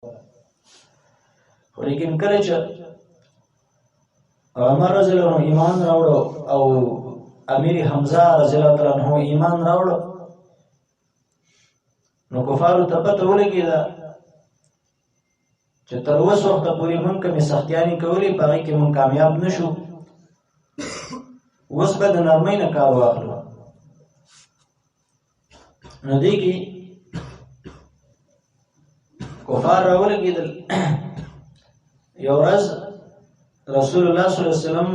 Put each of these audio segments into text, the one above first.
خو لیکن کله چې عمر رضی الله عنه ایمان راوړو او امیر حمزه رضی الله تعالی عنہ ایمان راوړو نو کفارو ته پته ولګېده چې تر اوسه وخته پورې مونږ کومې سختیانې کولې په هغې کې مونږ کامیاب نه شو، اوس به د نرمۍ نه کار واخلو. نو دې کې کفار راولګېدل. یو ورځ رسول الله صلی الله علیه وسلم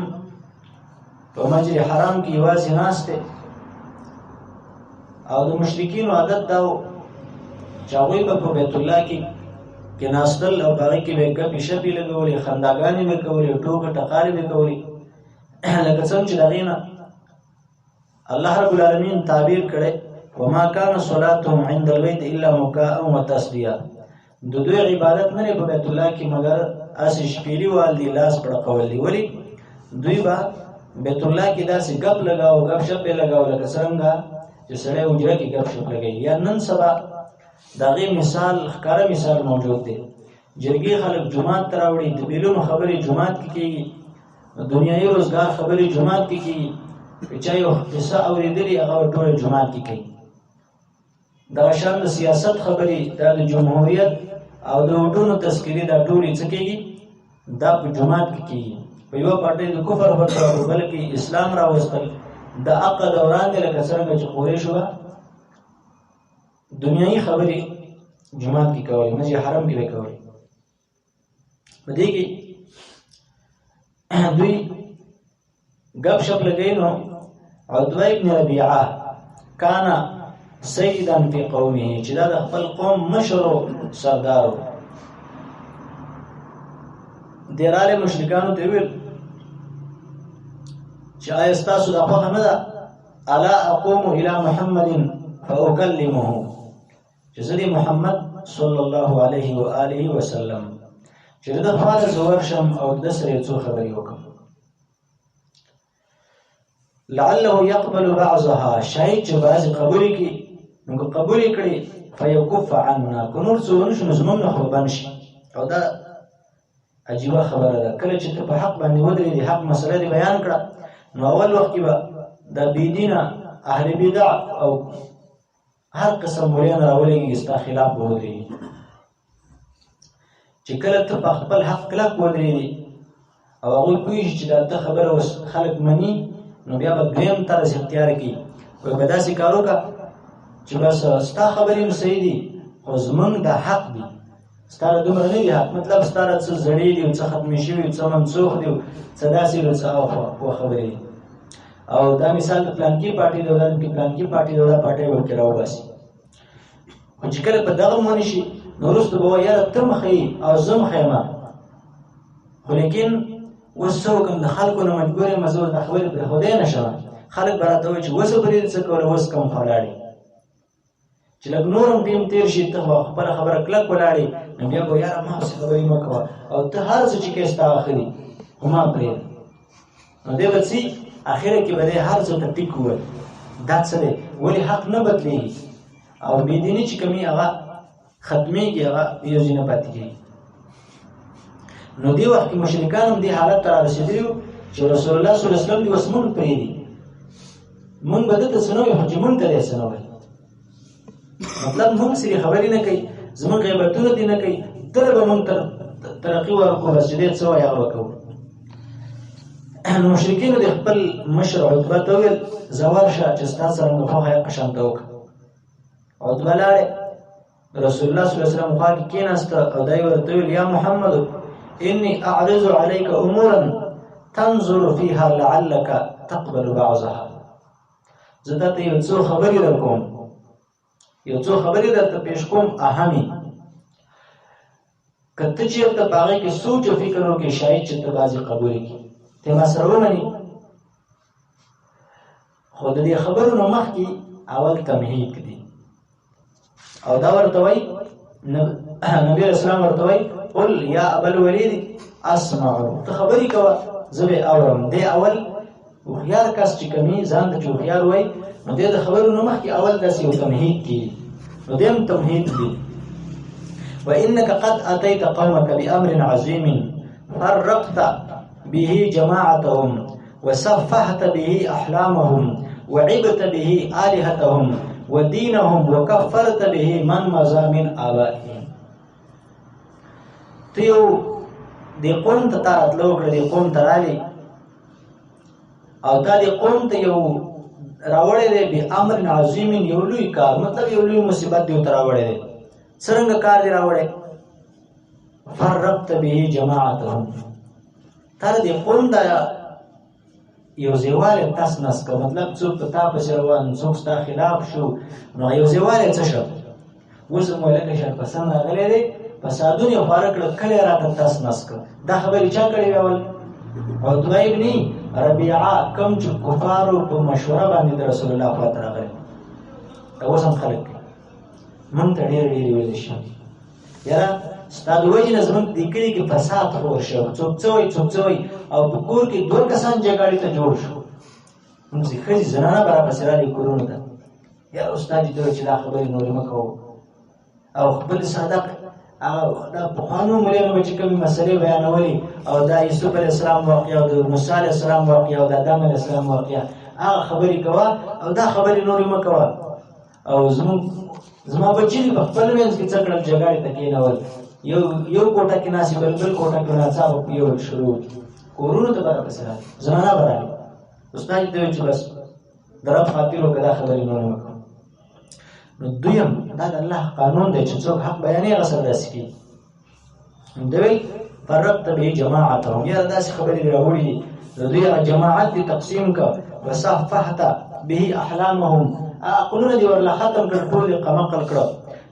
په مسجد حرام کې یوازې ناست دی او د مشرکینو عادت دا و چې هغوی به په بیت الله کې کېناستل او په هغې کې به یې ګپې شپې لګولې، خنداګانې به کولې، ټوکې ټقالې به کولې، لکه څنګه چې د هغې نه الله رب العالمین تعبیر کړی وما کان صلاتهم عند البیت الا مکاء وتصدیه. د دوی عبادت نه دی په بیت الله کې مګر اسې شپېلي وال دي، لاس پړقول دي. ولې دوی به بیت الله کې داسې ګپ لګاو، ګپ شپ یې لګاو لکه څرنګه چې سړی حجره کې ګپ شپ لګوي. یا نن سبا د هغې مثال ښکاره مثال موجود دی. جرګې خلک جومات ته راوړي، د بیلونو خبرې جومات کې کېږي، دنیایي روزګار خبرې جومات کې کېږي، که چا یو قصه اورېدلې هغه به ټوله جومات کې کوي. دغه شان د سیاست خبرې، دا د جمهوریت او د وټونو تذکرې دا ټولې څه کېږي؟ دا په جومات کې کېږي. په یوه پټۍ د کفر فتوا په بل کې اسلام راوستل، د عقد دوران دی لکه څرنګه چې قریشو به دنیایي خبرې جومات کې کولې، مسجد حرم کې به کولې. په دې کې دوی ګپ شپ لګوي. نو عتبه ابن ربیعه کانا سیدا فی قومه، چې دا د خپل قوم مشر و سردار و. دې راغلې مشرکانو ته ویل چې آیا ستاسو دا خوښه نه ده الا اقوم الی محمد فاکلمه، چې زه د محمد صلی الله علیه و آله وسلم چې د خوا ته زه ورشم او د سره یې څو خبرې وکړم لعله يقبل بعضها، شاید چې بعضې قبول کړي. نو که قبول یې کړي فیکف عنا، که نور څه ونه شو نو زموږ نه خو بند شي. او دا عجیبه خبره ده، کله چې ته په حق باندې ودرېدې، حق مسله دې بیان کړه، نو اول وخت کې به دا بېدینه اهل بدع او هر قسم مریان راولېږي ستا خلاف به ودرېږي. چې کله ته په خپل حق کلک ودرېدې او هغوی پوهېږي چې دا ته خبره اوس خلک مني، نو بیا به دویم طرز اختیار کړي. وایي به داسې کار وکړه چې بس ستا خبرې هم صحیح دي خو زمونږ دا حق دي، ستا له دومره نه دي حق. مطلب ستا له څه زړې دي، څه ختمې شوي، څه منسوخ دي، څه داسې دي، څه اخوا خبرې دي. او دا مثال د پلانکي پارټۍ دی، دا پلانکي پارټۍ دی، دا پارټۍ به ورکې راوباسي. خو چې کله په دغه ونه شي نو وروسته به وایي یاره ته مه ښیي او زه م ښیمه. خو لیکن اوس څه وکړم، د خلکو نه مجبور یم، زه اوس دا خبرې پرېښودی نه شم. خلک به راته وایي چې اوس به دې څه کوله، اوس کوم ولاړې. چې لږ نور هم ټیم تېر شي، ته خپله خبره کلک ولاړې، نو بیا به یاره ما پسې خبرې مه کوه او ته هر څه چې کوې ستا ښه دي خو ما پرېږده. نو دی به څي اخره کې به دی هر څه ته ټیک وویل دا څه دی، ولې حق نه بدلېږي او بېدیني چې کومې هغه ختمېږي، هغه یو ځای نه پاتې کېږي. نو دې وخت کې مشرکان هم دې حالت ته رارسېدلي وو چې رسول الله صلی الله علیه وسلم دې اوس مونږ پرېږدي، مونږ به ده ته څه نه وایو خو چې مونږ ته دی څه نه وایي. مطلب مونږ سرې خبرې نه کوي، زمونږ غیبتونه دې نه کوي، تله به مونږ ترقي ورکړو، بس چې دې څه وایي هغه به کوو. نو مشرکینو د خپل مشر عتبه ته وویل زه ورشه چې ستا څرنګه خوښه یې قشانته وکړه. عتبه لاړې، رسول الله صلی الله علیه وسلم خوا کې کېناسته او دا یې ورته وویل یا محمد انی اعرض علیک امورا تنظر فیها لعلک تقبل بعضها، زه تا ته یو څو خبرې در کوم، یو څو خبرې درته پیش کوم اهمې، که ته چېرته په هغې کې سوچ او فکر وکړې شاید چې ته بعضې قبولې کړي، ته ما سره ومنې. خو د دې خبرو نه مخکې اول تمهید دی او دا ورته وایي نبي اسلام ورته وایي قل یا ابا الولید اسمعو، ته خبرې کوه زه به اورم. دی اول هوښیار کس چې کومي ځان ته چې هوښیار وایي نو دی د خبرو نه مخکې اول داسې یو تمهید کېږي، نو دی هم تمهید دی. وإنك قد أتيت قومك بأمر عظيم فرقت به جماعتهم وسفهت به أحلامهم وعبت به آلهتهم ودينهم وكفرت به من مضى من آبائهم. تیو دی قوم ته راتلو کړه، دی قوم ته رالی او دا دی قوم ته یو راوړی دی به امر عظیم، یو لوی کار، مطلب یو لوی مصیبت دی ته راوړی دی. څرنګه کار دی راوړی؟ فرقت به جماعتهم، تر دی قوم ته یو زیواله تاس نس که، مطلب څوک په تا پسې روان، څوک ستا خلاف شو، نو یو زیواله څه شو؟ اوس مو لکه شرپسند راغلی دی، فسادون یو فارق کړه، کلی راته تاس نس که. دا خبرې چا کړې وې اول؟ عتبه ابن ربیعه، کوم چې کفارو په مشوره باندې د رسول الله خوا ته راغلی. اوس هم خلک موږ ته ډېر ډېرې ویلی شي یاره ستا د وجې نه زموږ دې کلي کې فساد خور شو، څوک څه وایي څوک څه وایي، او په کور کې دوه کسان جګړې ته جوړ شو. موږ چې ښځې زنانه به راپسې رالي کورونو ته، یاره استاد دې ته وایي چې دا خبرې نورې مه کوو، او خپل صادق دا پخوانو مریانو به چې کومې مسلې بیانولې، او دا یوسف علیه السلام واقعه او د موسی علیه السلام واقعه او د آدم علیه السلام واقعه، هغه خبرې کوه او دا خبرې نورې مه کوه. او زما بچي دي په خپل منځ کې څه کړل، جګړې ته کېنول، یو کوټه کې ناستې بل کوټه کې ناڅاپه یو شروع کورونو ته به راپسې رالي، زنانه به رالي. استاد دې ته وایي چې بس د رب خاطر وکړه، دا خبرې نورې مه کوه. نو دویم دا د الله قانون دی چې څوک حق بیانې هغه سره داسې کوي. دوی وایي فرقت به جماعتهم، یاره داسې خبرې راوړي دي، د دوی هغه جماعت دې تقسیم که، وصفحت به احلامهم، عقلونه دې ورله ختم کړه، ټول دې قمقل کړه.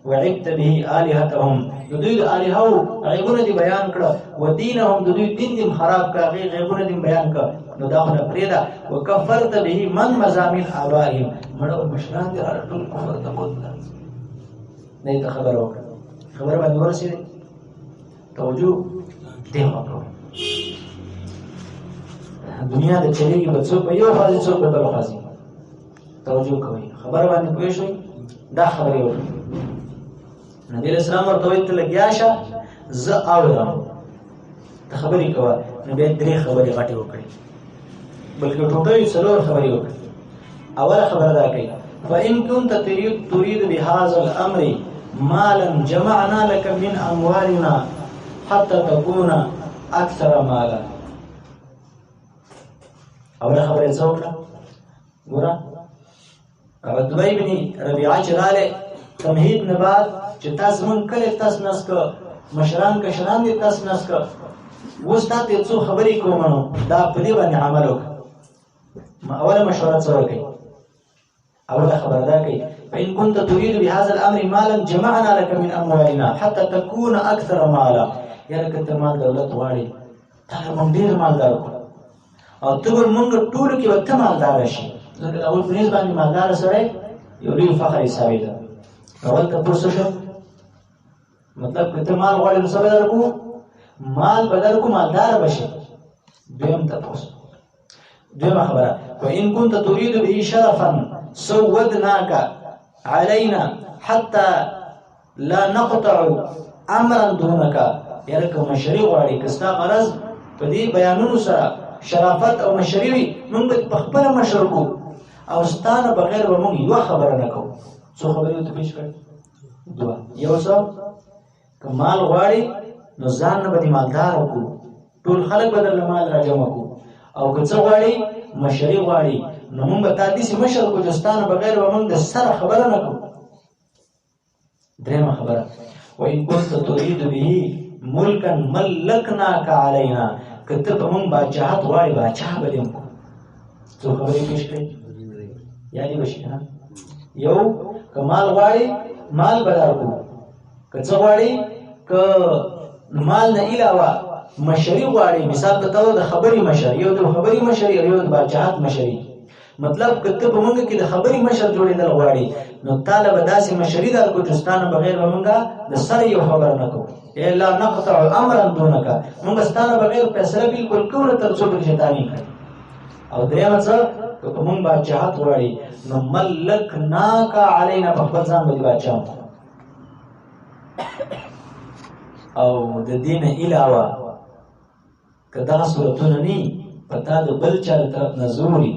وعبت به آلهتهم، د دوی د الهو غیبونه دې بیان کړه. ودینهم، د دوی دین دې خراب کړه، هغې غیبونه دې بیان کړه. نو دا خو نه پرېږده. وکفرت به من مضى من آبائهم، مړه مشران دې هغه ټول کفر ته بوتله. دې ته خبره وکړه، خبره باندې ورسېدې، توجه دې وکړو. دنیا د چلېږي به څوک په یو خوا ځي، څوک په بل خوا ځي. توجه کوئ، خبره باندې پوه شئ. دا خبرې وکړي. نبی علیہ السلام ورته وایي ته لګیا شه، زه اورم، ته خبرې کوه. نو بیا 3 خبرې غټې وکړي، بلکې ټوټل 4 خبرې وکړي. اوله خبره دا کوي فإن كنت تريد بهذا الأمر مالا جمعنا لك من أموالنا حتى تكون أكثر مالا. اوله خبرې څه وکړه؟ ګوره عتبه ابن ربیعه چې رالی تمهید نه بعد چې تاسو مونږ کلی تاسو نس که، مشران کشران دې تاسو نس که، اوس تا ته څو خبرې کوم، نو دا په دې باندې عمل وکړه. اوله مشوره څه ورکوي؟ اوله خبره دا کوي فإن كنت تريد بهذا الأمر مالا جمعنا لك من أموالنا حتى تكون أكثر مالا. یاره که ته مال دولت غواړې، تا مونږ ډېر مالدار کړو، او ته به مونږ ټولو کې به ته مالداره شي. ځکه د اول په نیز باندې مالداره سړی یو لوی فخر حسابېده. اول تپوس شو، مطلب که ته مال غواړې نو څه به درکړو؟ مال به درکړو، مالداره به شي. دویم تپوس، دویمه خبره وإن كنت تريد به شرفا سودناك علينا حتى لا نقطع امرا دونك. یاره که مشري غواړې، که ستا غرض په دې بیانونو سره شرافت او مشري وي، موږ به په خپله مشر کوو او ستا نه بغیر به موږ یوه خبره نه کوو. څو خبرې ورته پېښ کړې؟ 2. یو څه که مال غواړې نو ځان نه به دې مالدار وکړو، ټول خلک به درله مال راجمع کړو، او که څه غواړې مشري غواړې نو موږ به تا داسې مشر کړو چې ستا نه بغیر به موږ د سره خبره نه کوو. درېیمه خبره وإن كنت تريد به ملکا ملکناک علینا، که ته په موږ باچاحت غواړې باچا به دې کړو. څو خبرې پېښ کړې؟ یادې به شي که نه؟ یو که مال غواړې مال به درکړو، که څه غواړې که مال نه علاوه مشري غواړي، مثال په تور د خبرې مشر، یو د خبرې مشر یو د باچاحت مشري. مطلب که ته په موږ کې د خبرې مشر جوړېدل غواړي نو تاله به داسې مشري درکړو چې ستا نه بغیر به موږ د سره یو خبره نه کوو. لا نقطع امرا دونک، موږ ستا نه بغیر فیصله بالکل کوو نه تر څو پرې شیطاني کړي. او درېیمه څه که په موږ باچاحت غواړي نو ملکناک علینا، په خپل ځان به دې باچا او د دین علاوه که دغه صورتونه نی پتا د بل چا د طرف نه زوري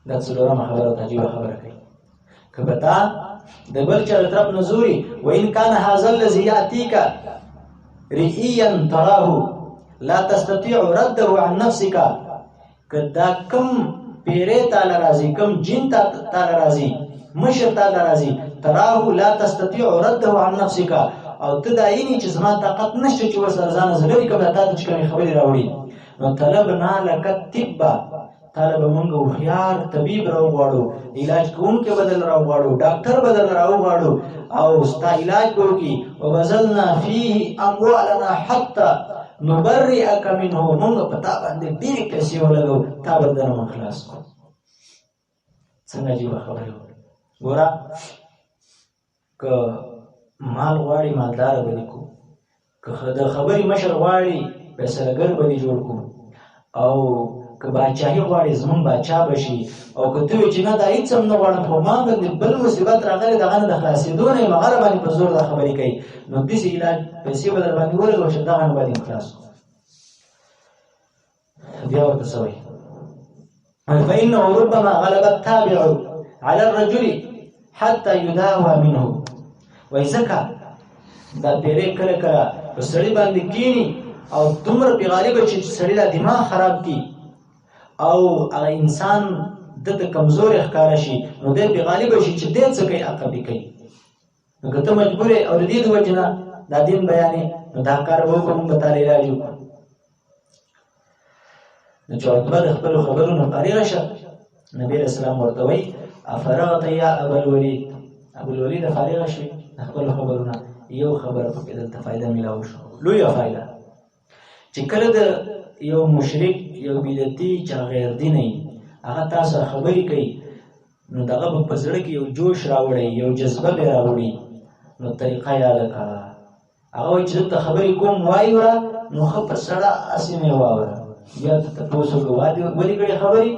دا څلورمه خبره ته عجیبه خبره کوي که پتا د بل چا د طرف نه زوري وان کان هذا الذي ياتيك رئيا تراه لا تستطيع رده عن نفسك کدا کم پیره تعالی راضی کم جن تعالی راضی مشر تعالی راضی تراه لا تستطيع رده عن نفسك او تدایني چې زما طاقت نشته چې وسره ځان زلري کوم ته چې کوم خبري راوړي نو طلبنا لك طب طالب مونږ خيار طبيب راو غواړو علاج کوونکې بدل راو غواړو ډاکټر بدل راو غواړو او ستا علاج کوي وبذلنا فيه اموالنا حتى نبرئك منه مونږ پتا باندې ډېر پیسې ولګو تا بدل مخلاص کو څنګه جوړ خبره ګورا ک مال غواړي مالدار بني کو که د خبري مشر غواړي پیسلګر بني جوړ کو او که باچاهي غواړي زمون باچا بشي او که ته چې نه دا هیڅ هم نه غواړم خو ما باندې بل مصیبت راغلی دغه نه د خلاصېدو نه مغرب باندې په زور د خبرې کوي نو داسې علاج پیسې به در باندې ولګو چې دغه نه باندې خلاص کو بیا ورته څه وایي فإنه ربما غلب التابع على الرجل حتى يداوى منه وای زکه دا پیرې کله کله په سړی باندې کینی او دومره په غالب چې سړی دا دماغ خراب کی او هغه انسان د کمزور ښکار شي نو دې په غالب شي چې دې څه کوي عقبې کوي نو کته مجبور او دې د وجنه دا دین بیانې نو دا کار وکړم به تعالی راځو نو چې بعد خپل خبرونو فارغ شه نبی رسول الله ورته وای افرغت یا ابو الولید ابو الولید فارغ شي خپل خبرونه یو خبره په دې ته فائدہ ملاو شو لوی فائدہ چې کله د یو مشرک یو بدعتي چې غیر دیني هغه تاسو خبرې کوي نو دغه په زړه کې یو جوش راوړي یو جذبه به راوړي نو طریقه یاد کړه هغه چې ته خبرې کوم وایو نو خپ سره اسینه واوره یا ته تاسو کوی ولې کړي خبرې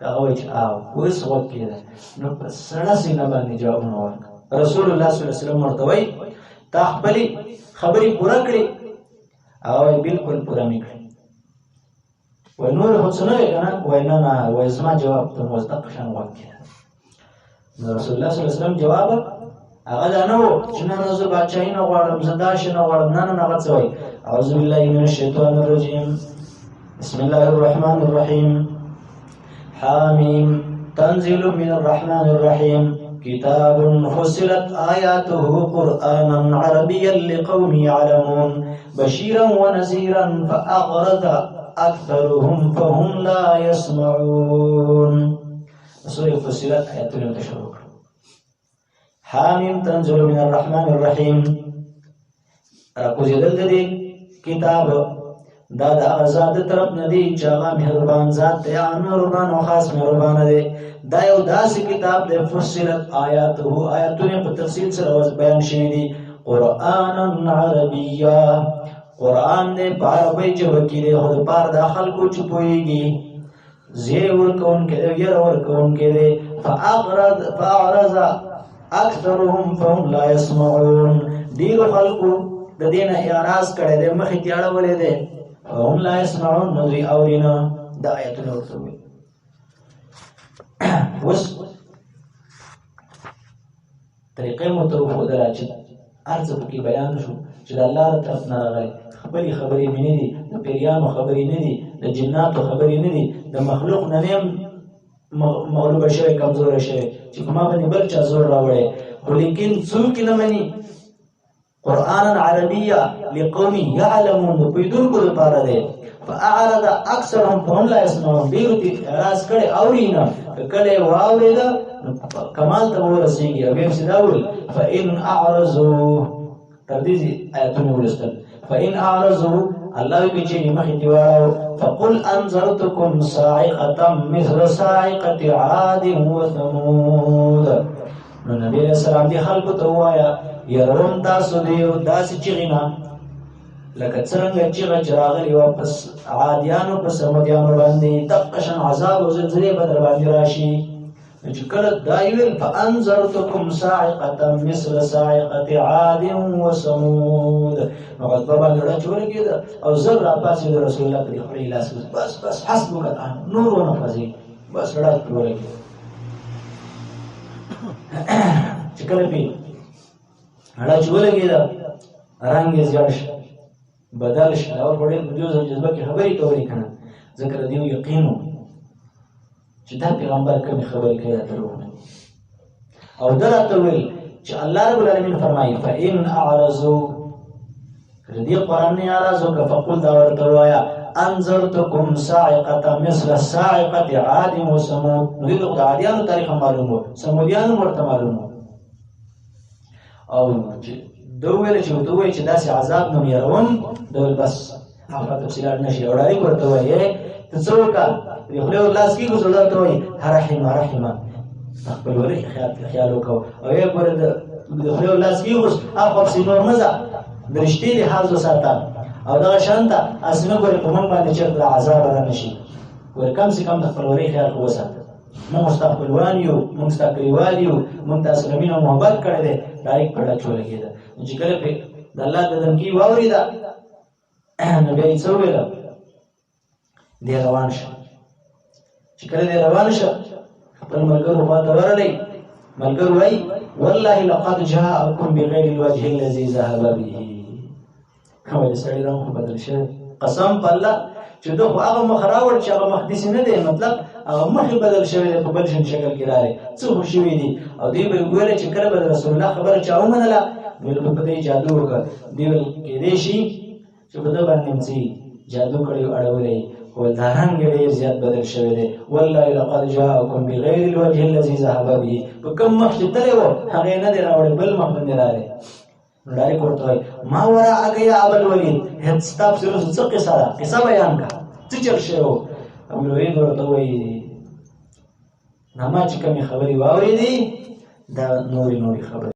هغه چې او اوس وکړه نو په سره سینه باندې جوابونه ورکړه رسول الله صلی الله علیه وسلم ورته وای تا خپل خبرې پوره کړې او بالکل پوره میکړې و نور حسنه کنه وای نه وای زما جواب ته مصدق شان وکړه رسول الله صلی الله علیه وسلم جواب هغه دا نه و چې نه زه بچای نه غواړم زدا شنه غواړم نه هغه څه وای اعوذ بالله من الشیطان الرجیم بسم الله الرحمن الرحیم حامیم تنزيل من الرحمن الرحیم كتاب فصلت آياته قرآنا عربيا لقوم يعلمون بشيرا ونذيرا فأعرض أكثرهم فهم لا يسمعون سورة فصلت آياتنا تشرك حامim تنزل من الرحمن الرحيم راکوزی دلته دی کتاب دا د آزاد طرف ندی چې هغه مهربان ذات دی مهربان او خاص مهربان دی دا یو داسې کتاب دی فصلت آیاته آیاتونه په تفصیل سره بیان شوي دي قرآنا عربیا قرآن دی په عربی ژبه کې دی خو د پاره د خلکو چې پوهېږي زیر ورکوونکی دی یر ورکوونکی دی فاعرض اکثرهم فهم لا يسمعون ډېرو خلکو د دې نه اعراض کړی دی مخې ته اړولی دی فهم لا يسمعون نو دوی اوري نه دا آیتونه ورته وایي اوس طریقې مو ته وښودله چې هر څه پکې بیان شو چې د الله له طرف نه راغلی خپلې خبرې مې نه دي د پیریانو خبرې نه دي د جناتو خبرې نه دي د مخلوق نه نه مغلوبه شوی کمزوره شوی چې په ما باندې بل چا زور راوړی خو لیکن څوک نه مني قرآنا عربیا لقوم یعلمون د پوهېدونکو دپاره دی فاعرض اکثرهم فهم لا يسمعون ډېرو ته اعراض کړی اوري نه که کله یې واورېده کمال ته ورسېږي او بیا پسې دا وویل فإن اعرضوا تر دې آیتونه ولوستل فإن اعرضوا الله وی چې مخې ته واړو فقل انذرتكم صاعقة مثل صاعقة عاد وثمود نو نبی علیہ السلام دی خلکو ته ووایا يرون تاسو دیو داسې چیغې نه لکه څرنګه چیغه چې راغلې وه په عادیانو په سمودیانو باندې دقه شان عذاب او زلزلې به در باندې راشي چې کله دا ویل فانذرتکم صاعقه مثل صاعقه عاد وثمود نو غضب باندې ډچ ولګېده او زر را پاسې د رسول الله په خپل لاس بس حسبک الان نور ونه فزي بس ډچ ولګېده چې کله په ډچ ولګېده رنگ یې زیات شو بدل شو او په دې جذبه کې خبرې کولې کنه ذکر دیو یقینو چې دا پیغمبر کوم خبرې کوي دروغ او درته ویل چې الله رب العالمین فرمایي فإن اعرضوا دې قرآن نه اعرضوا فقل دا ورته وایا انذرتكم صاعقه مثل صاعقه عاد وثمود نو دې د عادیانو تاریخ معلومو سمودیانو ورته معلومو او دوی چې دوی چې داسې عذاب نو يرون دوی بس هغه تفصیلات نشي اورای ورته وایي ته څوک یو لاس کې ګزړه ته وایي رحمه خپل ولې خیال وکاو او یې پر د خپل لاس کې اوس هغه په نور مزه درشتي لحاظ وساته او دا شانته اسنه ګورې په مونږ باندې چې عذاب را نشي ور کم سي کم د خپل ولې خیال وساته موږ مستقبلوان یو موږ مستقبلوان یو موږ تاسو نه مینه محبت کړې ده ډایرکټ پړه چول کېده چې کله په د الله د دمکی واوریدا نو بیا یې څو ویل دی روان شو چې کله دی روان شو خپل ملګرو خواته ورغلی ملګرو وایي والله لقد جاءكم بغير الوجه الذي ذهب به کومه سړی راو بدل شو قسم په الله چې دغه هغه مخ راوړ چې هغه مخ دې نه دی مطلب هغه مخ بدل شوی په بل شکل کې راځي څه خوشوي دي او دی به ویل چې کله به رسول الله خبره چاو منله ویل په دې جادو وکړ دی ویل کې دې شي چې په دې باندې سي جادو کړي اړولې او دهان ډېر زیات بدل شوی دی والله لقد جاءكم بغير الوجه الذي ذهب به کوم مخ چې تلو هغه نه دی راوړ بل مخ باندې راځي ډایرکټ ورته ما ورا اگیا ابل ولید هڅ ستاب سره څه قصه بیان کا څه چل شو ابل ولید ورته وایي نما چې کومه خبري واوري دي دا نوري خبري